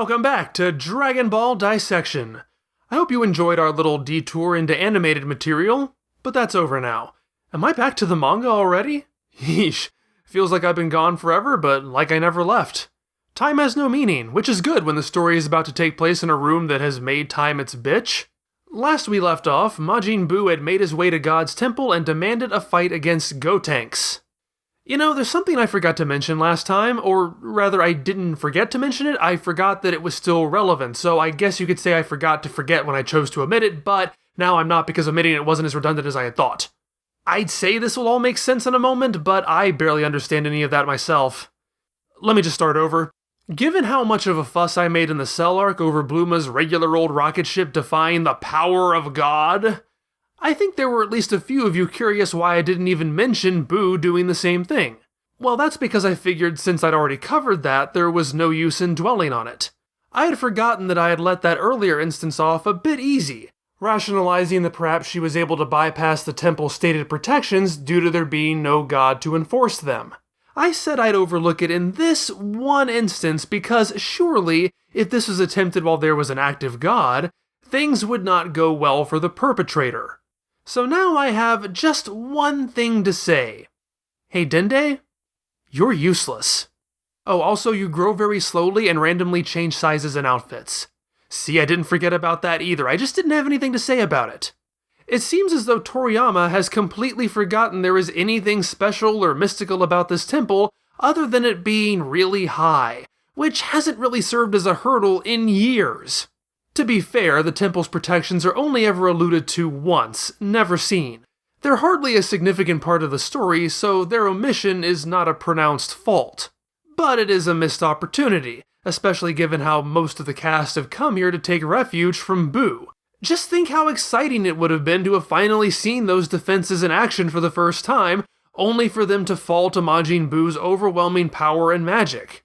welcome back to Dragon Ball Dissection. I hope you enjoyed our little detour into animated material, but that's over now. Am I back to the manga already? Yeesh, feels like I've been gone forever, but like I never left. Time has no meaning, which is good when the story is about to take place in a room that has made time its bitch. Last we left off, Majin Boo had made his way to God's temple and demanded a fight against Gotenks. You know, there's something I forgot to mention last time, or rather I didn't forget to mention it, I forgot that it was still relevant, so I guess you could say I forgot to forget when I chose to omit it, but now I'm not because omitting it wasn't as redundant as I had thought. I'd say this will all make sense in a moment, but I barely understand any of that myself. Let me just start over. Given how much of a fuss I made in the Cell arc over Bluma's regular old rocket ship defying the power of God, I think there were at least a few of you curious why I didn't even mention Boo doing the same thing. Well, that's because I figured since I'd already covered that, there was no use in dwelling on it. I had forgotten that I had let that earlier instance off a bit easy, rationalizing that perhaps she was able to bypass the temple's stated protections due to there being no god to enforce them. I said I'd overlook it in this one instance because surely, if this was attempted while there was an active god, things would not go well for the perpetrator. So now I have just one thing to say. Hey Dende, you're useless. Oh, also you grow very slowly and randomly change sizes and outfits. See, I didn't forget about that either, I just didn't have anything to say about it. It seems as though Toriyama has completely forgotten there is anything special or mystical about this temple other than it being really high, which hasn't really served as a hurdle in years. To be fair, the temple's protections are only ever alluded to once, never seen. They're hardly a significant part of the story, so their omission is not a pronounced fault. But it is a missed opportunity, especially given how most of the cast have come here to take refuge from Boo. Just think how exciting it would have been to have finally seen those defenses in action for the first time, only for them to fall to Majin Boo's overwhelming power and magic.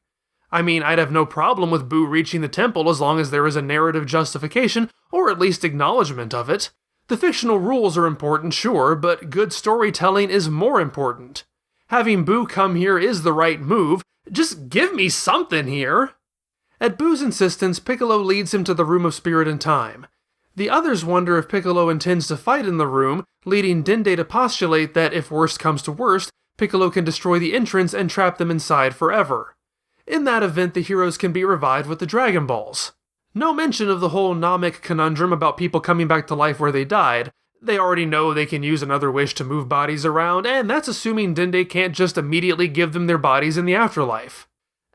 I mean, I'd have no problem with Boo reaching the temple as long as there is a narrative justification, or at least acknowledgement of it. The fictional rules are important, sure, but good storytelling is more important. Having Boo come here is the right move, just give me something here! At Boo's insistence, Piccolo leads him to the Room of Spirit and Time. The others wonder if Piccolo intends to fight in the room, leading Dende to postulate that if worst comes to worst, Piccolo can destroy the entrance and trap them inside forever. In that event, the heroes can be revived with the Dragon Balls. No mention of the whole Namek conundrum about people coming back to life where they died. They already know they can use another wish to move bodies around, and that's assuming Dende can't just immediately give them their bodies in the afterlife.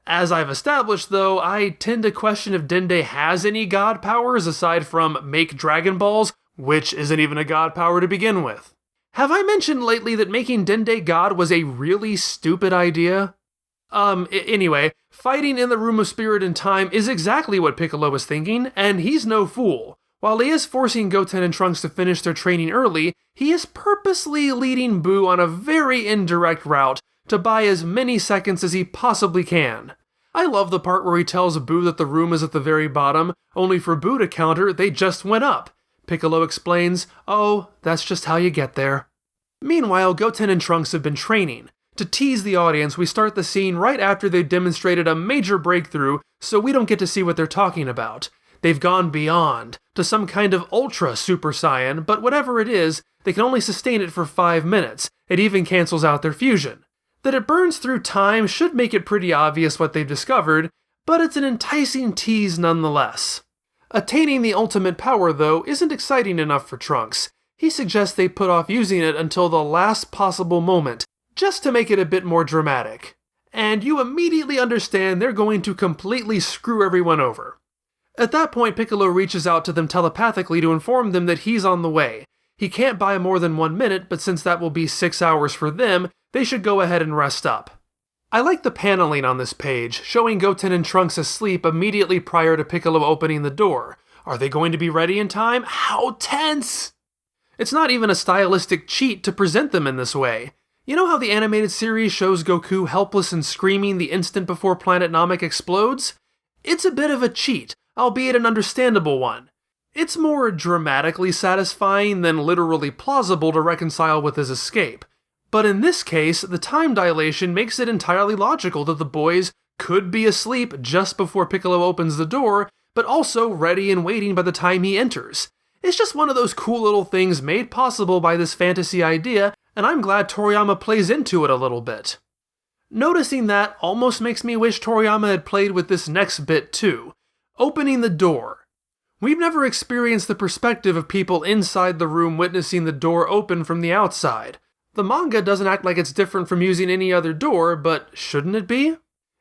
As I've established, though, I tend to question if Dende has any god powers aside from make Dragon Balls, which isn't even a god power to begin with. Have I mentioned lately that making Dende god was a really stupid idea? Anyway, fighting in the Room of Spirit and Time is exactly what Piccolo was thinking, and he's no fool. While he is forcing Goten and Trunks to finish their training early, he is purposely leading Boo on a very indirect route to buy as many seconds as he possibly can. I love the part where he tells Boo that the room is at the very bottom, only for Boo to counter, they just went up. Piccolo explains, oh, that's just how you get there. Meanwhile, Goten and Trunks have been training. To tease the audience, we start the scene right after they've demonstrated a major breakthrough, so we don't get to see what they're talking about. They've gone beyond, to some kind of ultra super saiyan, but whatever it is, they can only sustain it for 5 minutes. It even cancels out their fusion. That it burns through time should make it pretty obvious what they've discovered, but it's an enticing tease nonetheless. Attaining the ultimate power, though, isn't exciting enough for Trunks. He suggests they put off using it until the last possible moment, just to make it a bit more dramatic. And you immediately understand they're going to completely screw everyone over. At that point, Piccolo reaches out to them telepathically to inform them that he's on the way. He can't buy more than 1 minute, but since that will be 6 hours for them, they should go ahead and rest up. I like the paneling on this page, showing Goten and Trunks asleep immediately prior to Piccolo opening the door. Are they going to be ready in time? How tense! It's not even a stylistic cheat to present them in this way. You know how the animated series shows Goku helpless and screaming the instant before Planet Namek explodes? It's a bit of a cheat, albeit an understandable one. It's more dramatically satisfying than literally plausible to reconcile with his escape. But in this case, the time dilation makes it entirely logical that the boys could be asleep just before Piccolo opens the door, but also ready and waiting by the time he enters. It's just one of those cool little things made possible by this fantasy idea, and I'm glad Toriyama plays into it a little bit. Noticing that almost makes me wish Toriyama had played with this next bit too, opening the door. We've never experienced the perspective of people inside the room witnessing the door open from the outside. The manga doesn't act like it's different from using any other door, but shouldn't it be?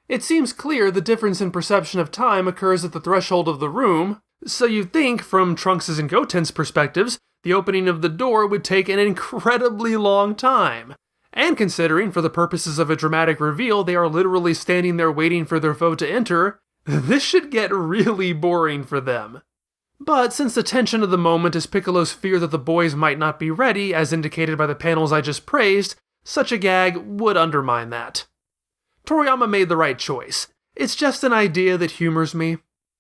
It seems clear the difference in perception of time occurs at the threshold of the room, so you'd think, from Trunks' and Gotenks' perspectives, the opening of the door would take an incredibly long time. And considering, for the purposes of a dramatic reveal, they are literally standing there waiting for their foe to enter, this should get really boring for them. But since the tension of the moment is Piccolo's fear that the boys might not be ready, as indicated by the panels I just praised, such a gag would undermine that. Toriyama made the right choice. It's just an idea that humors me.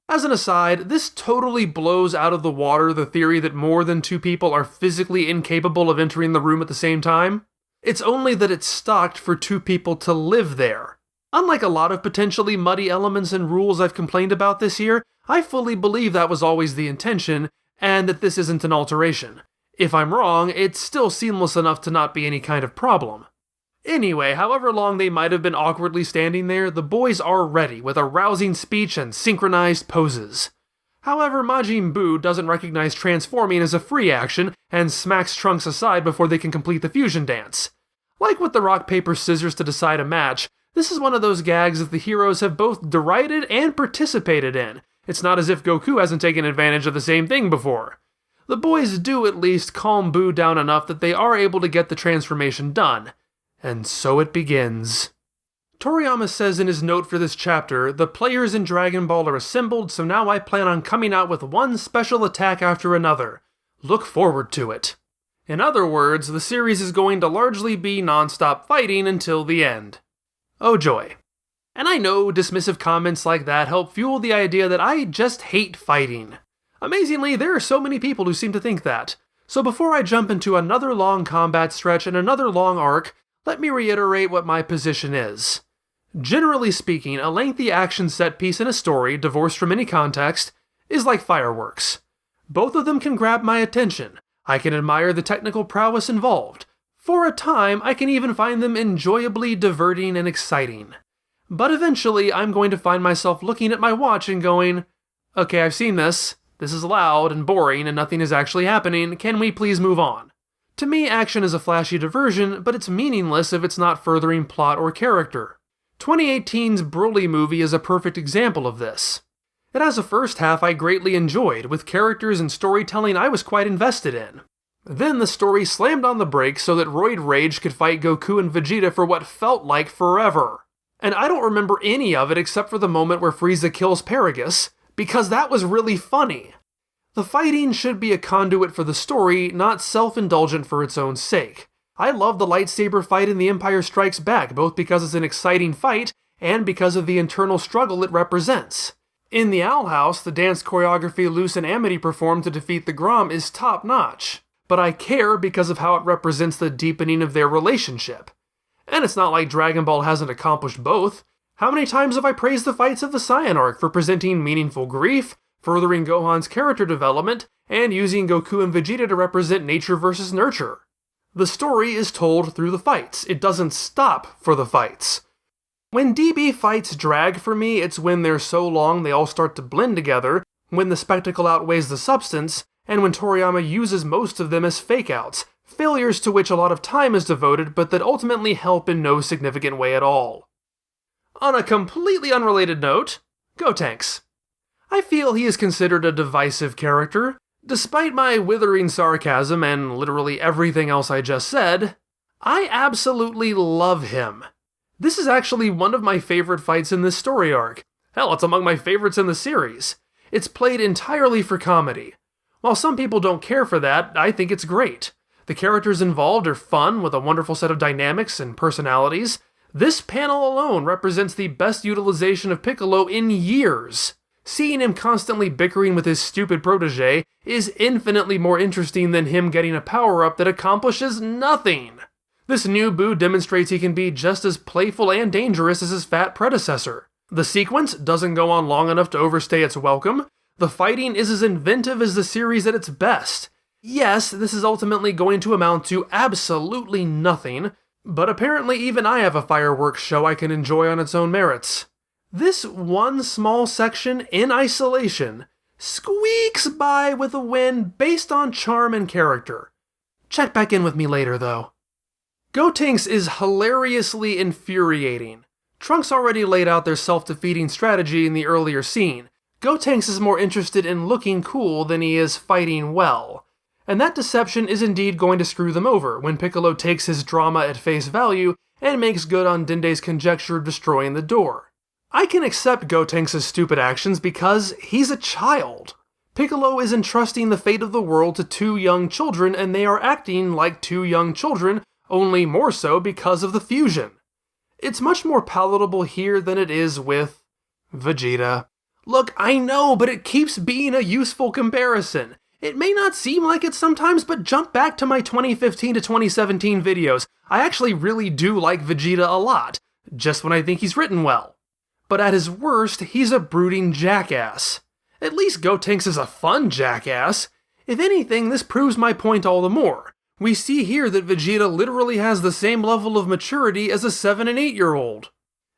As an aside, this totally blows out of the water the theory that more than two people are physically incapable of entering the room at the same time. It's only that it's stocked for two people to live there. Unlike a lot of potentially muddy elements and rules I've complained about this year, I fully believe that was always the intention, and that this isn't an alteration. If I'm wrong, it's still seamless enough to not be any kind of problem. Anyway, however long they might have been awkwardly standing there, the boys are ready with a rousing speech and synchronized poses. However, Majin Boo doesn't recognize transforming as a free action and smacks Trunks aside before they can complete the fusion dance. Like with the rock, paper, scissors to decide a match, this is one of those gags that the heroes have both derided and participated in. It's not as if Goku hasn't taken advantage of the same thing before. The boys do at least calm Boo down enough that they are able to get the transformation done. And so it begins. Toriyama says in his note for this chapter, the players in Dragon Ball are assembled, so now I plan on coming out with one special attack after another. Look forward to it. In other words, the series is going to largely be non-stop fighting until the end. Oh joy. And I know dismissive comments like that help fuel the idea that I just hate fighting. Amazingly, there are so many people who seem to think that. So before I jump into another long combat stretch and another long arc, let me reiterate what my position is. Generally speaking, a lengthy action set piece in a story, divorced from any context, is like fireworks. Both of them can grab my attention. I can admire the technical prowess involved. For a time, I can even find them enjoyably diverting and exciting. But eventually, I'm going to find myself looking at my watch and going, okay, I've seen this. This is loud and boring and nothing is actually happening. Can we please move on? To me, action is a flashy diversion, but it's meaningless if it's not furthering plot or character. 2018's Broly movie is a perfect example of this. It has a first half I greatly enjoyed, with characters and storytelling I was quite invested in. Then the story slammed on the brakes so that Roid Rage could fight Goku and Vegeta for what felt like forever. And I don't remember any of it except for the moment where Frieza kills Paragus, because that was really funny. The fighting should be a conduit for the story, not self-indulgent for its own sake. I love the lightsaber fight in The Empire Strikes Back, both because it's an exciting fight and because of the internal struggle it represents. In the Owl House, the dance choreography Luce and Amity perform to defeat the Grom is top-notch, but I care because of how it represents the deepening of their relationship. And it's not like Dragon Ball hasn't accomplished both. How many times have I praised the fights of the Saiyan arc for presenting meaningful grief, furthering Gohan's character development, and using Goku and Vegeta to represent nature versus nurture? The story is told through the fights. It doesn't stop for the fights. When DB fights drag for me, it's when they're so long they all start to blend together, when the spectacle outweighs the substance, and when Toriyama uses most of them as fake-outs, failures to which a lot of time is devoted but that ultimately help in no significant way at all. On a completely unrelated note, Gotenks. I feel he is considered a divisive character. Despite my withering sarcasm and literally everything else I just said, I absolutely love him. This is actually one of my favorite fights in this story arc. Hell, it's among my favorites in the series. It's played entirely for comedy. While some people don't care for that, I think it's great. The characters involved are fun, with a wonderful set of dynamics and personalities. This panel alone represents the best utilization of Piccolo in years. Seeing him constantly bickering with his stupid protege is infinitely more interesting than him getting a power-up that accomplishes nothing. This new Boo demonstrates he can be just as playful and dangerous as his fat predecessor. The sequence doesn't go on long enough to overstay its welcome. The fighting is as inventive as the series at its best. Yes, this is ultimately going to amount to absolutely nothing, but apparently even I have a fireworks show I can enjoy on its own merits. This one small section in isolation squeaks by with a win based on charm and character. Check back in with me later, though. Gotenks is hilariously infuriating. Trunks already laid out their self-defeating strategy in the earlier scene. Gotenks is more interested in looking cool than he is fighting well. And that deception is indeed going to screw them over when Piccolo takes his drama at face value and makes good on Dende's conjecture of destroying the door. I can accept Gotenks' stupid actions because he's a child. Piccolo is entrusting the fate of the world to two young children, and they are acting like two young children, only more so because of the fusion. It's much more palatable here than it is with Vegeta. Look, I know, but it keeps being a useful comparison. It may not seem like it sometimes, but jump back to my 2015 to 2017 videos. I actually really do like Vegeta a lot, just when I think he's written well. But at his worst, he's a brooding jackass. At least Gotenks is a fun jackass. If anything, this proves my point all the more. We see here that Vegeta literally has the same level of maturity as a 7 and 8-year-old.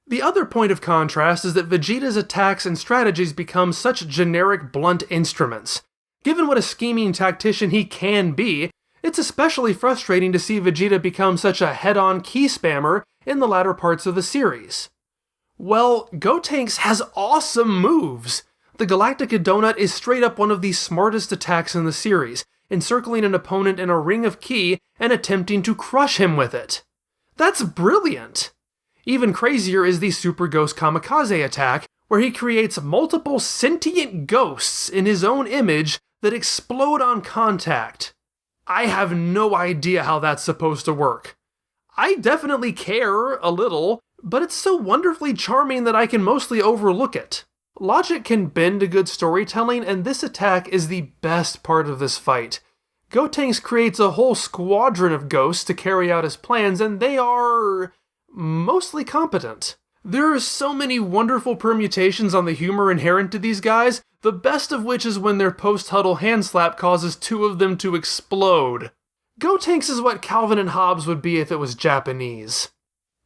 The other point of contrast is that Vegeta's attacks and strategies become such generic, blunt instruments. Given what a scheming tactician he can be, it's especially frustrating to see Vegeta become such a head-on key spammer in the latter parts of the series. Well, Gotenks has awesome moves! The Galactica Donut is straight up one of the smartest attacks in the series, encircling an opponent in a ring of ki and attempting to crush him with it. That's brilliant! Even crazier is the Super Ghost Kamikaze attack, where he creates multiple sentient ghosts in his own image that explode on contact. I have no idea how that's supposed to work. I definitely care a little, but it's so wonderfully charming that I can mostly overlook it. Logic can bend to good storytelling, and this attack is the best part of this fight. Gotenks creates a whole squadron of ghosts to carry out his plans, and they are mostly competent. There are so many wonderful permutations on the humor inherent to these guys, the best of which is when their post-huddle hand slap causes two of them to explode. Gotenks is what Calvin and Hobbes would be if it was Japanese.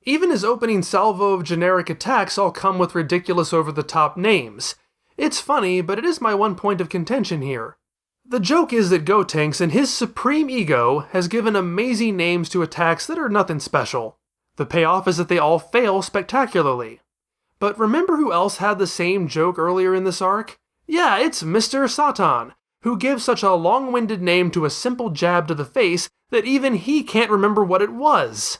Even his opening salvo of generic attacks all come with ridiculous over-the-top names. It's funny, but it is my one point of contention here. The joke is that Gotenks, in his supreme ego, has given amazing names to attacks that are nothing special. The payoff is that they all fail spectacularly. But remember who else had the same joke earlier in this arc? Yeah, it's Mr. Satan, who gives such a long-winded name to a simple jab to the face that even he can't remember what it was.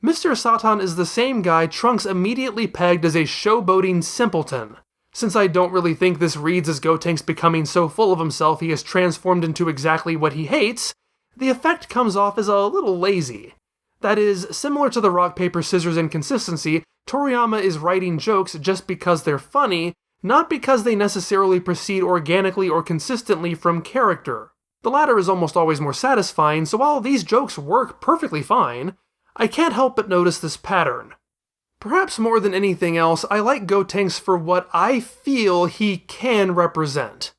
Mr. Satan is the same guy Trunks immediately pegged as a showboating simpleton. Since I don't really think this reads as Gotenks becoming so full of himself he is transformed into exactly what he hates, the effect comes off as a little lazy. That is, similar to the rock-paper-scissors inconsistency, Toriyama is writing jokes just because they're funny, not because they necessarily proceed organically or consistently from character. The latter is almost always more satisfying, so while these jokes work perfectly fine, I can't help but notice this pattern. Perhaps more than anything else, I like Gotenks for what I feel he can represent.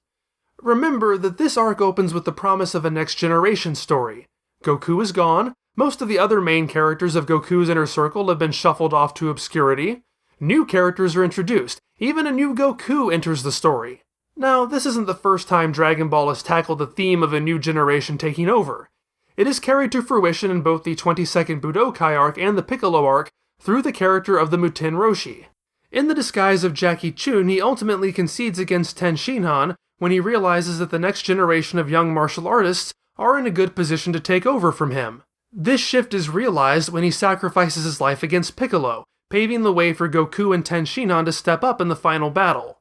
Remember that this arc opens with the promise of a next-generation story. Goku is gone, most of the other main characters of Goku's inner circle have been shuffled off to obscurity. New characters are introduced, even a new Goku enters the story. Now, this isn't the first time Dragon Ball has tackled the theme of a new generation taking over. It is carried to fruition in both the 22nd Budokai arc and the Piccolo arc through the character of the Muten Roshi. In the disguise of Jackie Chun, he ultimately concedes against Ten Shinhan when he realizes that the next generation of young martial artists are in a good position to take over from him. This shift is realized when he sacrifices his life against Piccolo, paving the way for Goku and Ten Shinhan to step up in the final battle.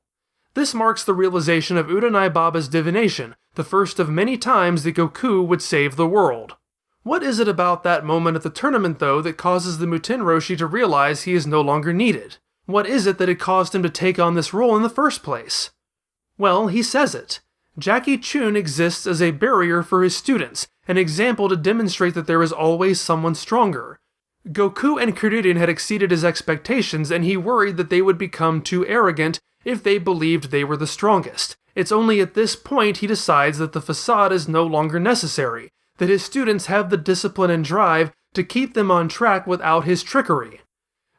This marks the realization of Uranai Baba's divination, the first of many times that Goku would save the world. What is it about that moment at the tournament, though, that causes the Muten Roshi to realize he is no longer needed? What is it that had caused him to take on this role in the first place? Well, he says it. Jackie Chun exists as a barrier for his students, an example to demonstrate that there is always someone stronger. Goku and Kuririn had exceeded his expectations, and he worried that they would become too arrogant if they believed they were the strongest. It's only at this point he decides that the facade is no longer necessary, that his students have the discipline and drive to keep them on track without his trickery.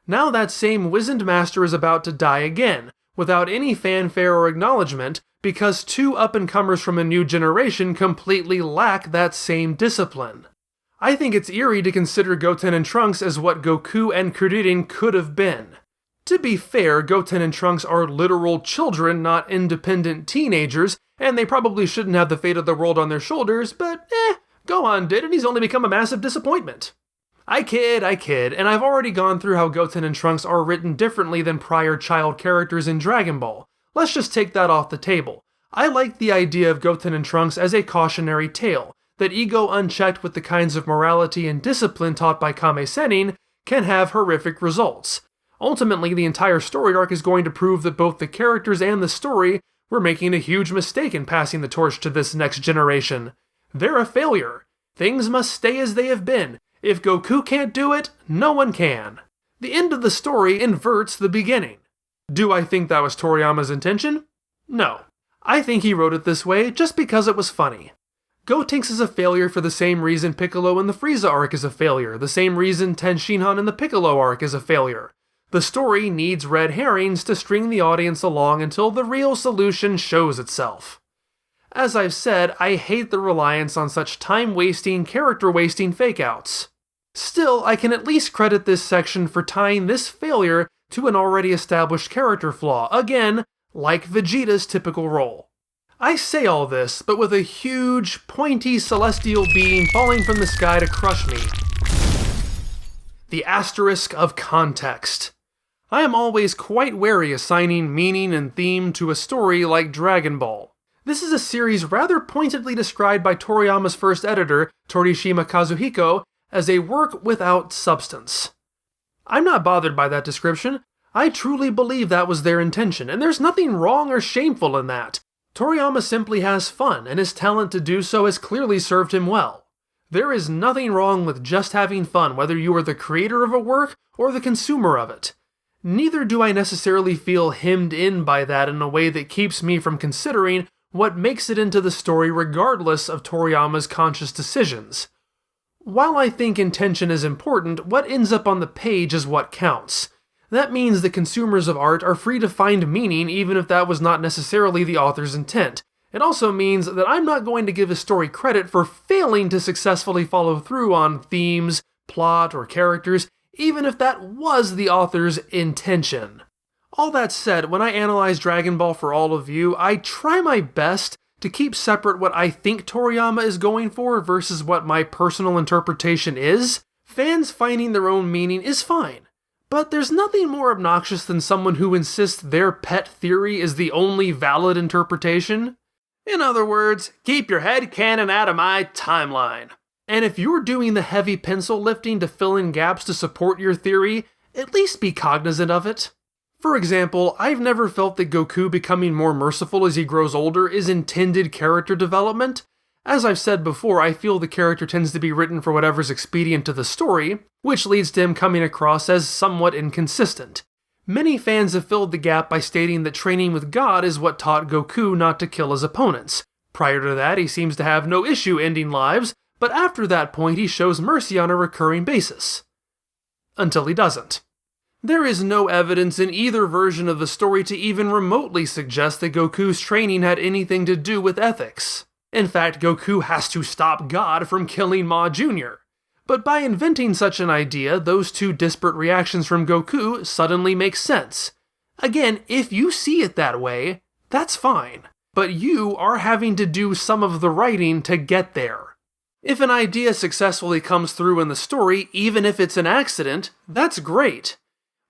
Now that same wizened master is about to die again, without any fanfare or acknowledgement, because two up-and-comers from a new generation completely lack that same discipline. I think it's eerie to consider Goten and Trunks as what Goku and Kuririn could have been. To be fair, Goten and Trunks are literal children, not independent teenagers, and they probably shouldn't have the fate of the world on their shoulders, but Gohan did, and he's only become a massive disappointment. I kid, and I've already gone through how Goten and Trunks are written differently than prior child characters in Dragon Ball. Let's just take that off the table. I like the idea of Goten and Trunks as a cautionary tale, that ego unchecked with the kinds of morality and discipline taught by Kame Sennin can have horrific results. Ultimately, the entire story arc is going to prove that both the characters and the story were making a huge mistake in passing the torch to this next generation. They're a failure. Things must stay as they have been. If Goku can't do it, no one can. The end of the story inverts the beginning. Do I think that was Toriyama's intention? No. I think he wrote it this way just because it was funny. Gotenks is a failure for the same reason Piccolo in the Frieza arc is a failure, the same reason Ten Shinhan in the Piccolo arc is a failure. The story needs red herrings to string the audience along until the real solution shows itself. As I've said, I hate the reliance on such time-wasting, character-wasting fake-outs. Still, I can at least credit this section for tying this failure to an already established character flaw, again, like Vegeta's typical role. I say all this, but with a huge, pointy celestial being falling from the sky to crush me. The asterisk of context. I am always quite wary assigning meaning and theme to a story like Dragon Ball. This is a series rather pointedly described by Toriyama's first editor, Torishima Kazuhiko, as a work without substance. I'm not bothered by that description. I truly believe that was their intention, and there's nothing wrong or shameful in that. Toriyama simply has fun, and his talent to do so has clearly served him well. There is nothing wrong with just having fun, whether you are the creator of a work or the consumer of it. Neither do I necessarily feel hemmed in by that in a way that keeps me from considering what makes it into the story regardless of Toriyama's conscious decisions. While I think intention is important, what ends up on the page is what counts. That means that consumers of art are free to find meaning even if that was not necessarily the author's intent. It also means that I'm not going to give a story credit for failing to successfully follow through on themes, plot, or characters, even if that was the author's intention. All that said, when I analyze Dragon Ball for all of you, I try my best to keep separate what I think Toriyama is going for versus what my personal interpretation is. Fans finding their own meaning is fine, but there's nothing more obnoxious than someone who insists their pet theory is the only valid interpretation. In other words, keep your headcanon out of my timeline. And if you're doing the heavy pencil lifting to fill in gaps to support your theory, at least be cognizant of it. For example, I've never felt that Goku becoming more merciful as he grows older is intended character development. As I've said before, I feel the character tends to be written for whatever's expedient to the story, which leads to him coming across as somewhat inconsistent. Many fans have filled the gap by stating that training with God is what taught Goku not to kill his opponents. Prior to that, he seems to have no issue ending lives, but after that point he shows mercy on a recurring basis. Until he doesn't. There is no evidence in either version of the story to even remotely suggest that Goku's training had anything to do with ethics. In fact, Goku has to stop God from killing Ma Jr. But by inventing such an idea, those two disparate reactions from Goku suddenly make sense. Again, if you see it that way, that's fine. But you are having to do some of the writing to get there. If an idea successfully comes through in the story, even if it's an accident, that's great.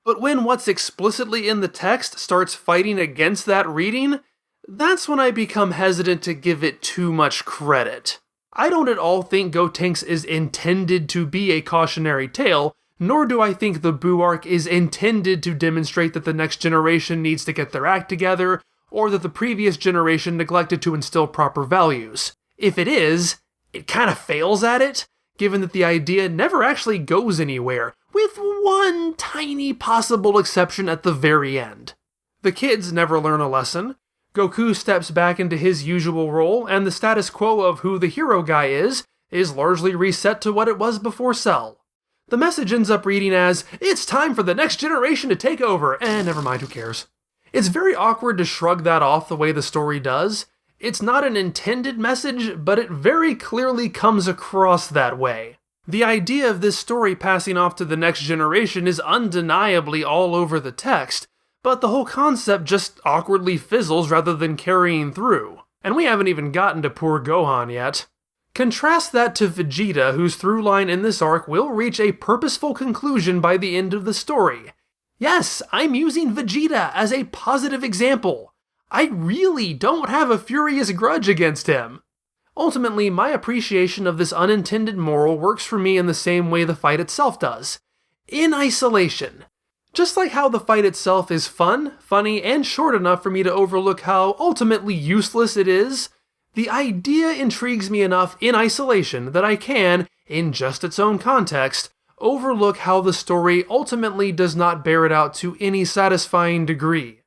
But when what's explicitly in the text starts fighting against that reading, that's when I become hesitant to give it too much credit. I don't at all think Gotenks is intended to be a cautionary tale, nor do I think the Boo arc is intended to demonstrate that the next generation needs to get their act together, or that the previous generation neglected to instill proper values. If it is, it kind of fails at it, given that the idea never actually goes anywhere, with one tiny possible exception at the very end. The kids never learn a lesson, Goku steps back into his usual role, and the status quo of who the hero guy is largely reset to what it was before Cell. The message ends up reading as, "It's time for the next generation to take over," never mind, who cares. It's very awkward to shrug that off the way the story does. It's not an intended message, but it very clearly comes across that way. The idea of this story passing off to the next generation is undeniably all over the text, but the whole concept just awkwardly fizzles rather than carrying through. And we haven't even gotten to poor Gohan yet. Contrast that to Vegeta, whose through line in this arc will reach a purposeful conclusion by the end of the story. Yes, I'm using Vegeta as a positive example. I really don't have a furious grudge against him. Ultimately, my appreciation of this unintended moral works for me in the same way the fight itself does. In isolation. Just like how the fight itself is fun, funny, and short enough for me to overlook how ultimately useless it is, the idea intrigues me enough in isolation that I can, in just its own context, overlook how the story ultimately does not bear it out to any satisfying degree.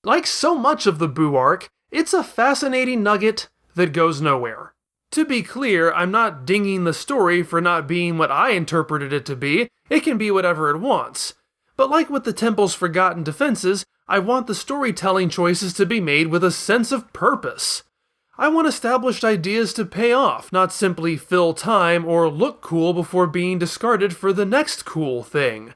Like so much of the Boo arc, it's a fascinating nugget that goes nowhere. To be clear, I'm not dinging the story for not being what I interpreted it to be. It can be whatever it wants. But like with the Temple's forgotten defenses, I want the storytelling choices to be made with a sense of purpose. I want established ideas to pay off, not simply fill time or look cool before being discarded for the next cool thing.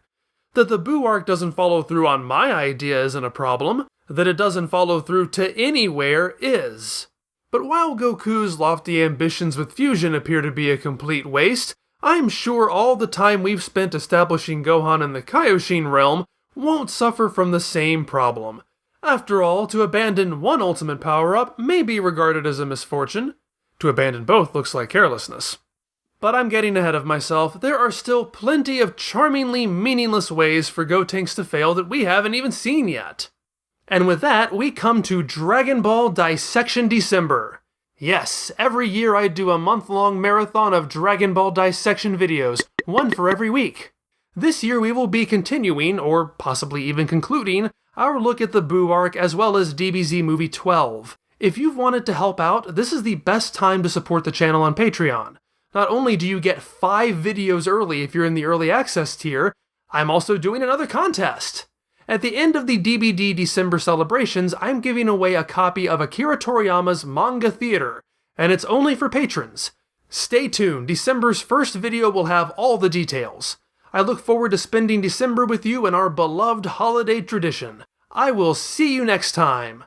That the Boo arc doesn't follow through on my idea isn't a problem. That it doesn't follow through to anywhere is. But while Goku's lofty ambitions with fusion appear to be a complete waste, I'm sure all the time we've spent establishing Gohan in the Kaioshin realm won't suffer from the same problem. After all, to abandon one ultimate power-up may be regarded as a misfortune. To abandon both looks like carelessness. But I'm getting ahead of myself. There are still plenty of charmingly meaningless ways for Gotenks to fail that we haven't even seen yet. And with that, we come to Dragon Ball Dissection December. Yes, every year I do a month-long marathon of Dragon Ball Dissection videos, one for every week. This year we will be continuing, or possibly even concluding, our look at the Boo arc as well as DBZ Movie 12. If you've wanted to help out, this is the best time to support the channel on Patreon. Not only do you get 5 videos early if you're in the early access tier, I'm also doing another contest. At the end of the DBD December celebrations, I'm giving away a copy of Akira Toriyama's Manga Theater, and it's only for patrons. Stay tuned, December's first video will have all the details. I look forward to spending December with you in our beloved holiday tradition. I will see you next time.